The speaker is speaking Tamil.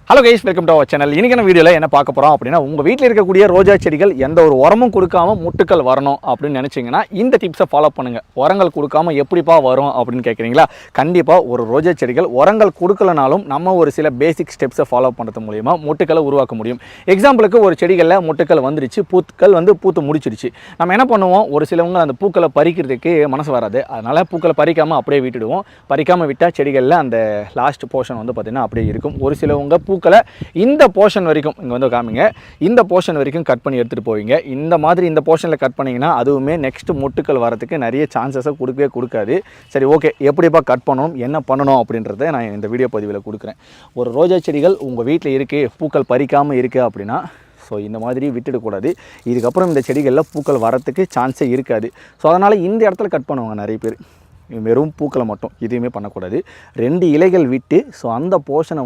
Hello guys, welcome to our channel. இன்றைக்கான வீடியோவில் என்ன பார்க்க போகிறோம் அப்படின்னா, உங்கள் வீட்டில் இருக்கக்கூடிய ரோஜா செடிகள் எந்த ஒரு உரமும் கொடுக்காம முட்டுக்கள் வரணும் அப்படின்னு நினச்சிங்கன்னா இந்த டிப்ஸை ஃபாலோ பண்ணுங்கள். உரங்கள் கொடுக்காம எப்படிப்பா வரும் அப்படின்னு கேட்குறீங்களா? கண்டிப்பாக ஒரு ரோஜா செடிகள் உரங்கள் கொடுக்கலனாலும் நம்ம ஒரு சில பேசிக் ஸ்டெப்ஸை ஃபாலோ பண்ணுறது மூலிமா முட்டுக்களை உருவாக்க முடியும். எக்ஸாம்பிளுக்கு ஒரு செடிகளில் முட்டுக்கள் வந்துருச்சு, பூக்கள் பூத்து முடிச்சிருச்சு. நம்ம என்ன பண்ணுவோம், ஒரு சிலவங்க அந்த பூக்களை பறிக்கிறதுக்கு மனசு வராது. அதனால் பூக்களை பறிக்காமல் அப்படியே விட்டுடுவோம். பறிக்காமல் விட்டால் செடிகளில் அந்த லாஸ்ட் போர்ஷன் பார்த்திங்கன்னா அப்படியே இருக்கும். ஒரு சிலவங்க பூக்களை இந்த போர்ஷன் வரைக்கும் இங்கே காமிங்க, இந்த போர்ஷன் வரைக்கும் கட் பண்ணி எடுத்துகிட்டு போவீங்க. இந்த மாதிரி இந்த போர்ஷனில் கட் பண்ணிங்கன்னா அதுவுமே நெக்ஸ்ட் முட்டுக்கள் வரதுக்கு நிறைய சான்சஸை கொடுக்கவே கொடுக்காது. சரி, ஓகே, எப்படிப்பா கட் பண்ணணும், என்ன பண்ணணும் அப்படின்றத நான் இந்த வீடியோ பதிவில் கொடுக்குறேன். ஒரு ரோஜா செடிகள் உங்கள் வீட்டில் இருக்குது, பூக்கள் பறிக்காமல் இருக்குது அப்படின்னா இந்த மாதிரி விட்டுடக்கூடாது. இதுக்கப்புறம் இந்த செடிகளில் பூக்கள் வரத்துக்கு சான்ஸே இருக்காது. அதனால் இந்த இடத்துல கட் பண்ணுவாங்க நிறைய பேர். வெறும் பூக்களை மட்டும் எதுவுமே பண்ணக்கூடாது. 2 இலைகள் விட்டு அந்த போர்ஷனை